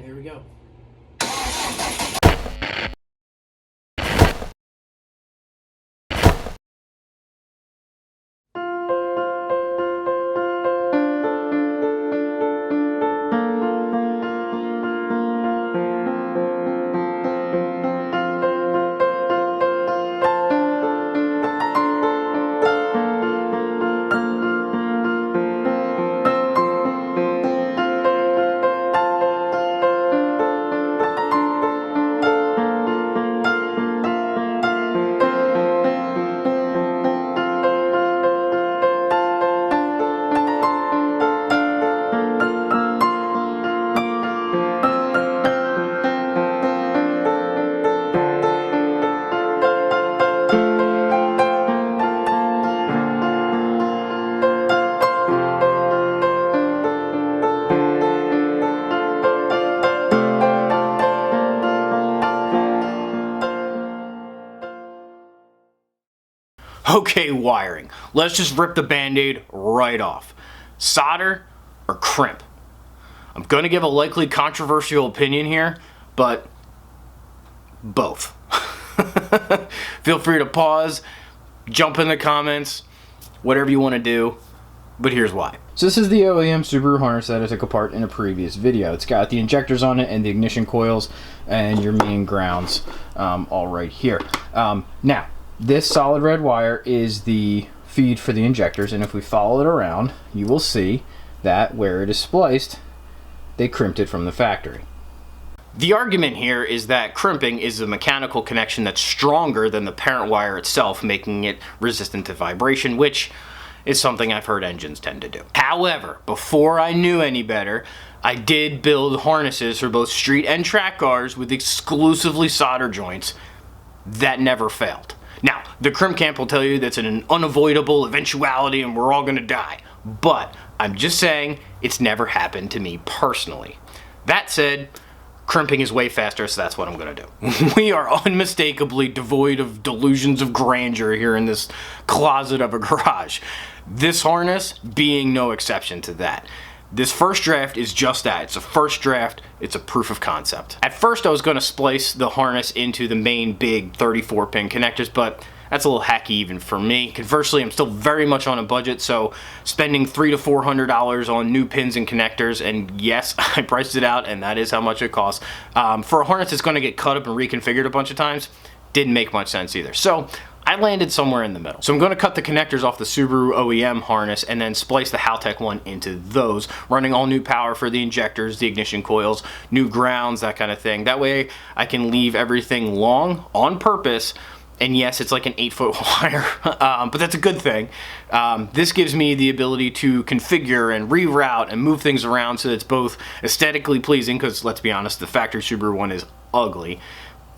here we go. Okay, wiring. Let's just rip the band-aid right off. Solder or crimp? I'm going to give a likely controversial opinion here, but both. Feel free to pause, jump in the comments, whatever you want to do, but here's why. So this is the OEM Subaru harness that I took apart in a previous video. It's got the injectors on it and the ignition coils and your main grounds all right here. Now, this solid red wire is the feed for the injectors, and if we follow it around, you will see that where it is spliced, they crimped it from the factory. The argument here is that crimping is a mechanical connection that's stronger than the parent wire itself, making it resistant to vibration, which is something I've heard engines tend to do. However, before I knew any better, I did build harnesses for both street and track cars with exclusively solder joints that never failed. Now, the crimp camp will tell you that's an unavoidable eventuality and we're all gonna die. But I'm just saying it's never happened to me personally. That said, crimping is way faster, so that's what I'm gonna do. We are unmistakably devoid of delusions of grandeur here in this closet of a garage. This harness being no exception to that. This first draft is just that. It's a first draft. It's a proof of concept. At first I was going to splice the harness into the main big 34 pin connectors, but that's a little hacky even for me. Conversely, I'm still very much on a budget, so spending $300 to $400 on new pins and connectors, and yes, I priced it out and that is how much it costs. For a harness that's going to get cut up and reconfigured a bunch of times, didn't make much sense either. So I landed somewhere in the middle. So I'm going to cut the connectors off the Subaru OEM harness and then splice the Haltech one into those, running all new power for the injectors, the ignition coils, new grounds, that kind of thing. That way I can leave everything long on purpose. And yes, it's like an 8-foot wire, but that's a good thing. This gives me the ability to configure and reroute and move things around so that it's both aesthetically pleasing, because let's be honest, the factory Subaru one is ugly.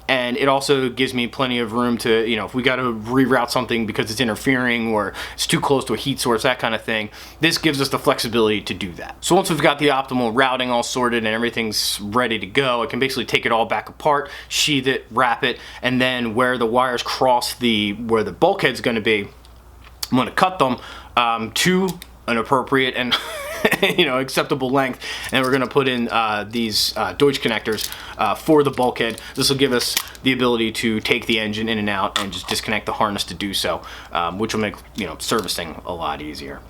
And it also gives me plenty of room to, you know, if we got to reroute something because it's interfering or it's too close to a heat source, that kind of thing, this gives us the flexibility to do that. So once we've got the optimal routing all sorted and everything's ready to go, I can basically take it all back apart, sheath it, wrap it, and then where the wires cross where the bulkhead's going to be, I'm going to cut them to an appropriate and you know, acceptable length, and we're going to put in these Deutsch connectors for the bulkhead. This will give us the ability to take the engine in and out and just disconnect the harness to do so, which will make, you know, servicing a lot easier.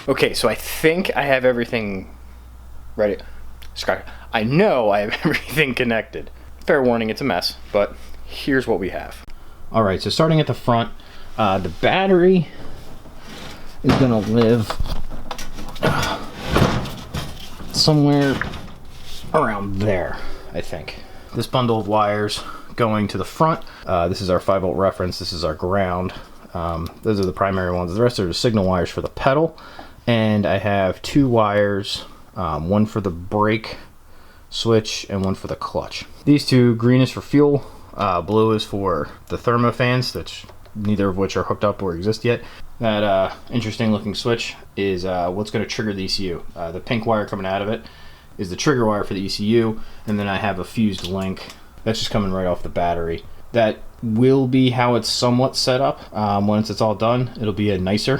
Okay, so I think I have everything ready. I know I have everything connected. Fair warning, it's a mess, but here's what we have. All right, so starting at the front, the battery is gonna live somewhere around there, I think. This bundle of wires going to the front. This is our 5-volt reference. This is our ground. Those are the primary ones. The rest are the signal wires for the pedal. And I have 2 wires, one for the brake switch and one for the clutch. These 2, green is for fuel, blue is for the thermo fans, neither of which are hooked up or exist yet. That interesting looking switch is what's going to trigger the ECU. The pink wire coming out of it is the trigger wire for the ECU, and then I have a fused link that's just coming right off the battery. That will be how it's somewhat set up. Once it's all done, it'll be a nicer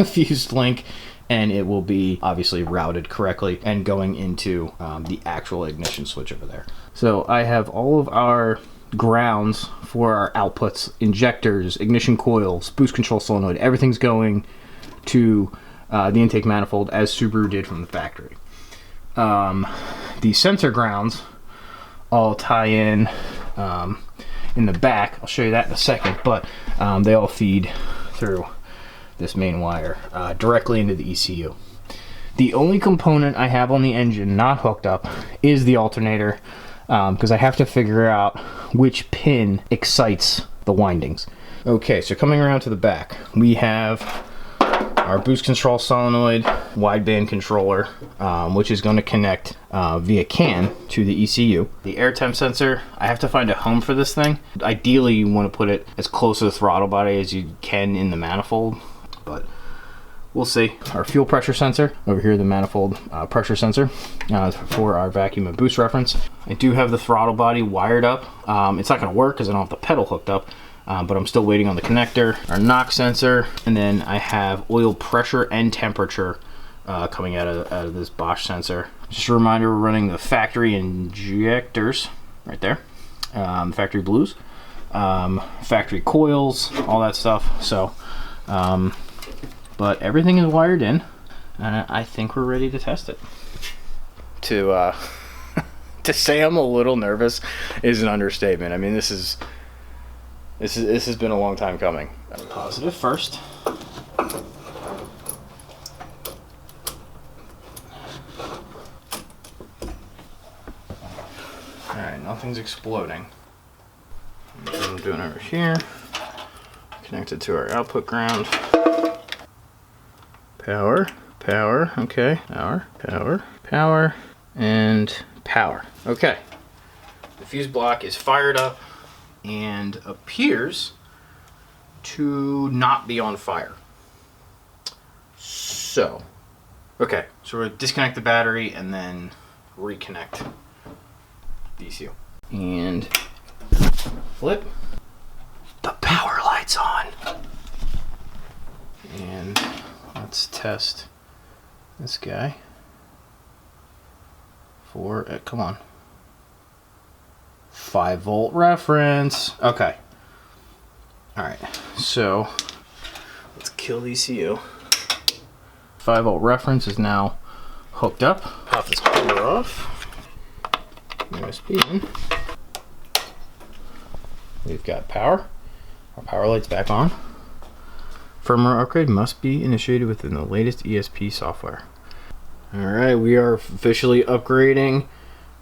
fused link, and it will be obviously routed correctly and going into the actual ignition switch over there. So I have all of our grounds for our outputs, injectors, ignition coils, boost control solenoid, everything's going to the intake manifold as Subaru did from the factory. The sensor grounds all tie in the back. I'll show you that in a second, but they all feed through this main wire directly into the ECU. The only component I have on the engine not hooked up is the alternator, because I have to figure out which pin excites the windings. Okay, so coming around to the back, we have our boost control solenoid wideband controller, which is going to connect via CAN to the ECU. The air temp sensor, I have to find a home for this thing. Ideally, you want to put it as close to the throttle body as you can in the manifold, but we'll see. Our fuel pressure sensor, over here the manifold pressure sensor for our vacuum and boost reference. I do have the throttle body wired up. It's not going to work because I don't have the pedal hooked up, but I'm still waiting on the connector. Our knock sensor, and then I have oil pressure and temperature coming out of this Bosch sensor. Just a reminder, we're running the factory injectors right there, factory blues, factory coils, all that stuff. So but everything is wired in, and I think we're ready to test it. To say I'm a little nervous is an understatement. I mean, this has been a long time coming. Positive first. Alright, nothing's exploding. That's what I'm doing over here. Connected to our output ground. Power, power, okay, power, power, power, and power. Okay, the fuse block is fired up and appears to not be on fire. So, okay, so we're gonna disconnect the battery and then reconnect the ECU. And flip, the power light's on. And let's test this guy for, come on, 5-volt reference. Okay. All right, so let's kill the ECU. 5-volt reference is now hooked up. Pop this cover off. USB in. We've got power. Our power light's back on. Firmware upgrade must be initiated within the latest ESP software. Alright, we are officially upgrading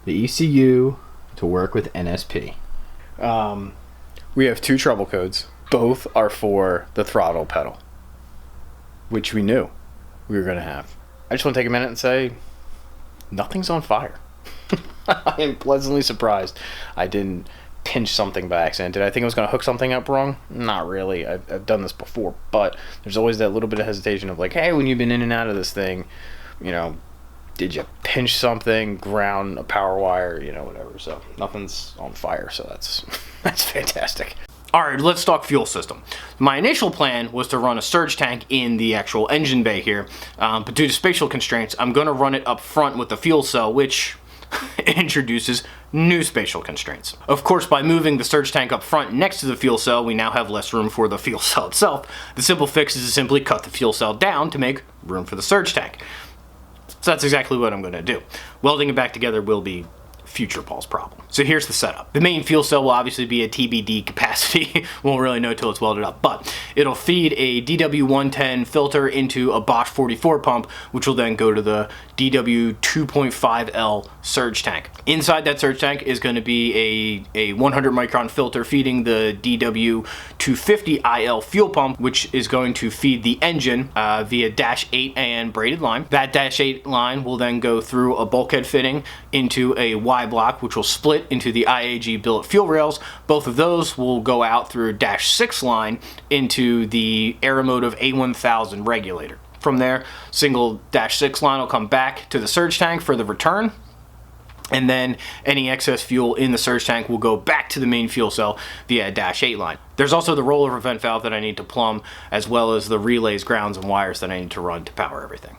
the ECU to work with NSP. We have 2 trouble codes. Both are for the throttle pedal, which we knew we were going to have. I just want to take a minute and say, nothing's on fire. I am pleasantly surprised I didn't pinch something by accident. Did I think I was going to hook something up wrong? Not really. I've done this before, but there's always that little bit of hesitation of like, hey, when you've been in and out of this thing, you know, did you pinch something, ground a power wire, you know, whatever. So nothing's on fire, so that's fantastic. All right, let's talk fuel system. My initial plan was to run a surge tank in the actual engine bay here, but due to spatial constraints, I'm going to run it up front with the fuel cell, which it introduces new spatial constraints. Of course, by moving the surge tank up front next to the fuel cell, we now have less room for the fuel cell itself. The simple fix is to simply cut the fuel cell down to make room for the surge tank. So that's exactly what I'm going to do. Welding it back together will be future Paul's problem. So here's the setup. The main fuel cell will obviously be a TBD capacity. Won't really know till it's welded up, but it'll feed a DW110 filter into a Bosch 44 pump, which will then go to the DW2.5L surge tank. Inside that surge tank is going to be a 100 micron filter feeding the DW250IL fuel pump, which is going to feed the engine via dash 8 and braided line. That dash 8 line will then go through a bulkhead fitting into a Y block, which will split into the IAG billet fuel rails. Both of those will go out through a dash 6 line into the Aeromotive A1000 regulator. From there, single dash 6 line will come back to the surge tank for the return, and then any excess fuel in the surge tank will go back to the main fuel cell via a dash 8 line. There's also the rollover vent valve that I need to plumb, as well as the relays, grounds, and wires that I need to run to power everything.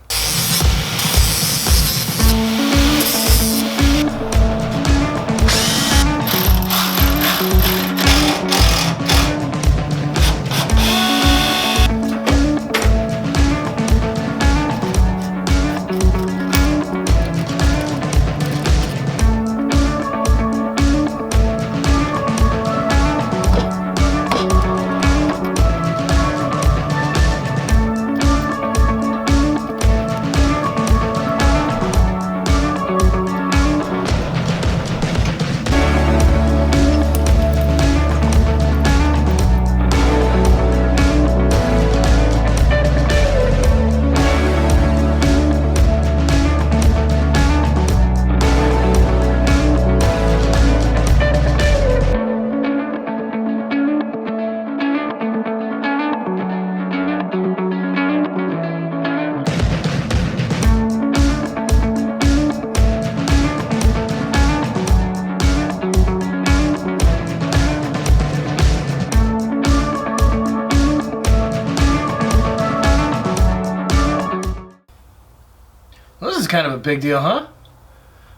This is kind of a big deal, huh?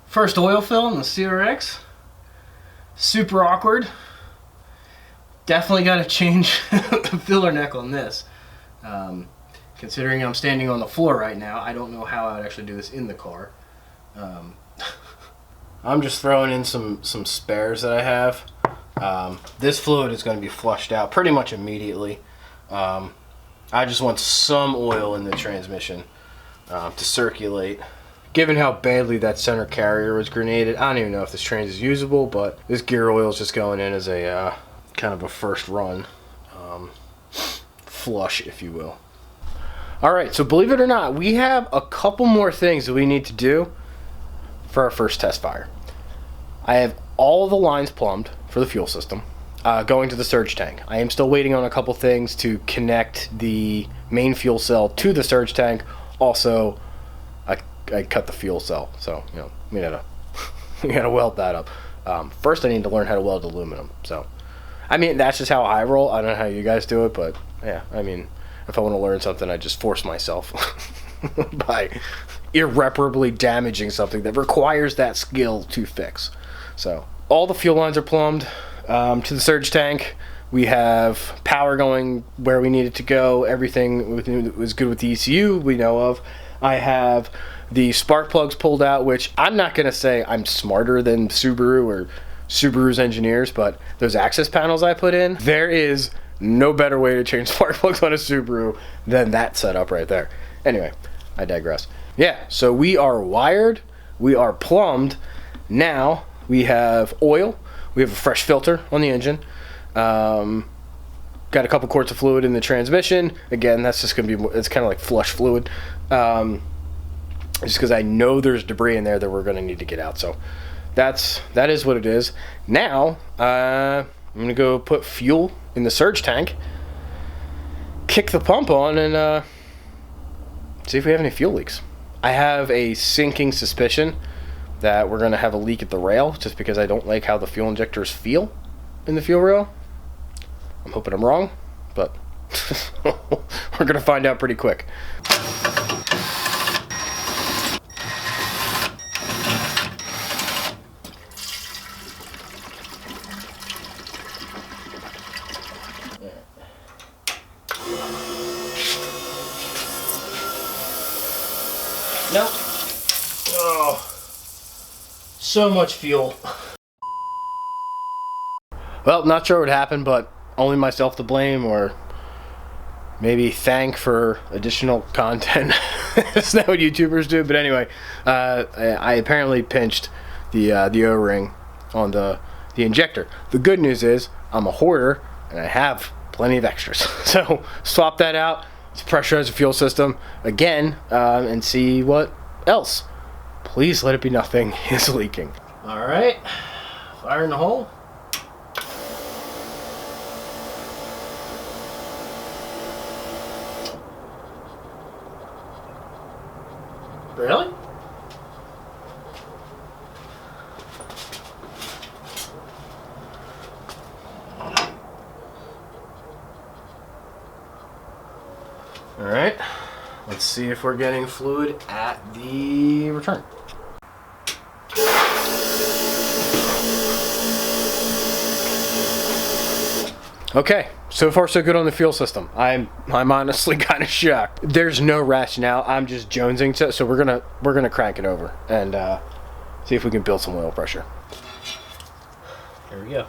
First oil fill in the CRX. Super awkward. Definitely got to change the filler neck on this. Considering I'm standing on the floor right now, I don't know how I would actually do this in the car. I'm just throwing in some spares that I have. This fluid is going to be flushed out pretty much immediately. I just want some oil in the transmission to circulate. Given how badly that center carrier was grenaded, I don't even know if this trans is usable, but this gear oil is just going in as a kind of a first run flush, if you will. Alright, so believe it or not, we have a couple more things that we need to do for our first test fire. I have all the lines plumbed for the fuel system, going to the surge tank. I am still waiting on a couple things to connect the main fuel cell to the surge tank. Also, I cut the fuel cell, so you know we gotta weld that up. First, I need to learn how to weld aluminum. So, I mean that's just how I roll. I don't know how you guys do it, but yeah, I mean if I want to learn something, I just force myself by irreparably damaging something that requires that skill to fix. So, all the fuel lines are plumbed to the surge tank. We have power going where we need it to go. Everything was good with the ECU we know of. I have the spark plugs pulled out, which I'm not going to say I'm smarter than Subaru or Subaru's engineers, but those access panels I put in, there is no better way to change spark plugs on a Subaru than that setup right there. Anyway, I digress. Yeah, so we are wired, we are plumbed. Now we have oil, we have a fresh filter on the engine. Got a couple quarts of fluid in the transmission. Again, that's just going to be, it's kind of like flush fluid. Just because I know there's debris in there that we're going to need to get out. So that is what it is. Now, I'm going to go put fuel in the surge tank, kick the pump on, and see if we have any fuel leaks. I have a sinking suspicion that we're going to have a leak at the rail, just because I don't like how the fuel injectors feel in the fuel rail. I'm hoping I'm wrong, but we're going to find out pretty quick. Nope. Oh, so much fuel. Well, not sure what happened, but only myself to blame, or maybe thank for additional content. That's not what YouTubers do. But anyway, I apparently pinched the O-ring on the injector. The good news is I'm a hoarder and I have plenty of extras. So swap that out. Let's pressurize the fuel system again and see what else. Please let it be nothing is leaking. All right, fire in the hole. Really? All right, let's see if we're getting fluid at the return. Okay, so far so good on the fuel system. I'm honestly kind of shocked. There's no rationale. I'm just jonesing, so we're gonna crank it over and see if we can build some oil pressure. Here we go.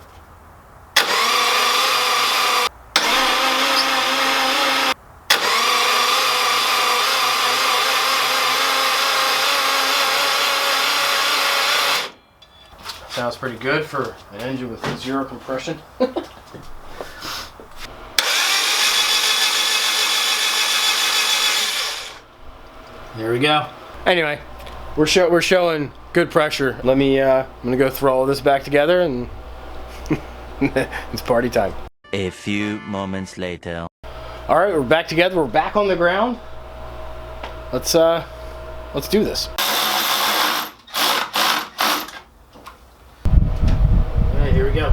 Sounds pretty good for an engine with zero compression. There we go. Anyway, we're showing good pressure. Let me I'm gonna go throw all this back together and it's party time. A few moments later. All right, we're back together. We're back on the ground. Let's do this. All right, here we go.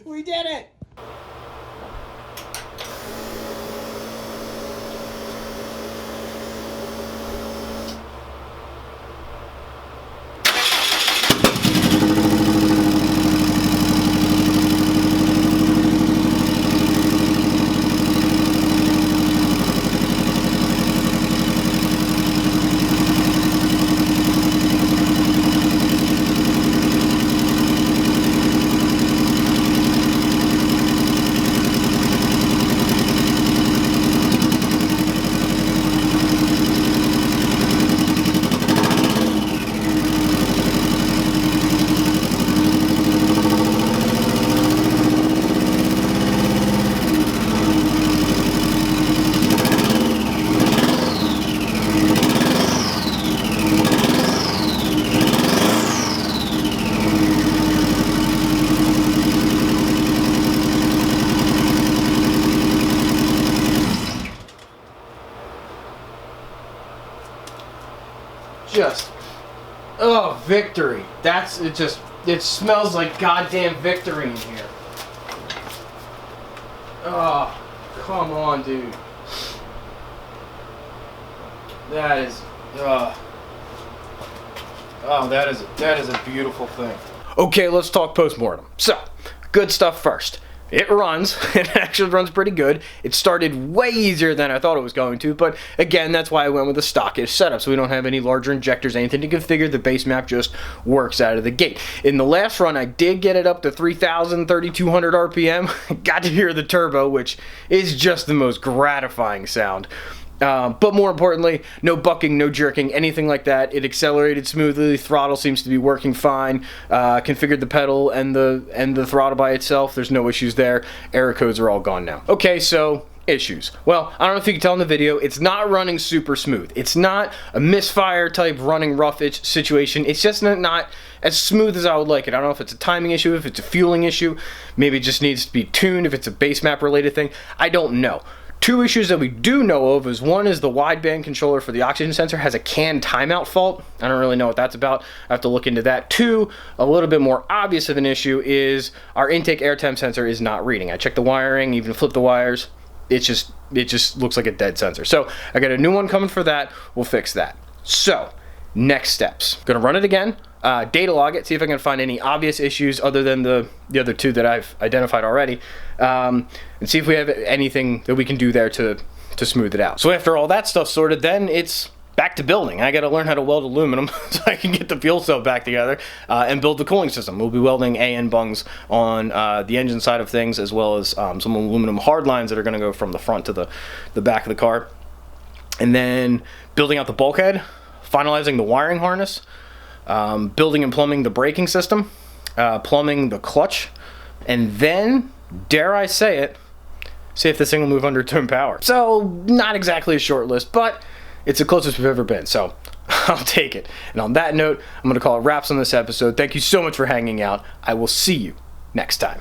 We did it! Just, oh, victory. It smells like goddamn victory in here. Oh, come on, dude. That is, oh, that is a beautiful thing. Okay, let's talk postmortem. So, good stuff first. It runs. It actually runs pretty good. It started way easier than I thought it was going to, but again, that's why I went with a stockish setup, so we don't have any larger injectors, anything to configure. The base map just works out of the gate. In the last run, I did get it up to 3,000, 3,200 RPM. Got to hear the turbo, which is just the most gratifying sound. But more importantly, no bucking, no jerking, anything like that. It accelerated smoothly. The throttle seems to be working fine. Configured the pedal and the throttle by itself. There's no issues there. Error codes are all gone now. Okay, so issues. Well, I don't know if you can tell in the video, it's not running super smooth. It's not a misfire type running rough-ish situation. It's just not as smooth as I would like it. I don't know if it's a timing issue, if it's a fueling issue. Maybe it just needs to be tuned, if it's a base map related thing. I don't know. Two issues that we do know of is one is the wideband controller for the oxygen sensor has a CAN timeout fault. I don't really know what that's about. I have to look into that. Two, a little bit more obvious of an issue is our intake air temp sensor is not reading. I checked the wiring, even flipped the wires. It just looks like a dead sensor. So I got a new one coming for that. We'll fix that. So next steps. Gonna run it again. Data log it, see if I can find any obvious issues other than the other two that I've identified already, and see if we have anything that we can do there to smooth it out. So after all that stuff sorted, then it's back to building. I got to learn how to weld aluminum so I can get the fuel cell back together and build the cooling system. We'll be welding AN bungs on the engine side of things, as well as some aluminum hard lines that are going to go from the front to the back of the car. And then building out the bulkhead, finalizing the wiring harness, building and plumbing the braking system, plumbing the clutch, and then, dare I say it, see if this thing will move under 10 power. So, not exactly a short list, but it's the closest we've ever been, so I'll take it. And on that note, I'm going to call it wraps on this episode. Thank you so much for hanging out. I will see you next time.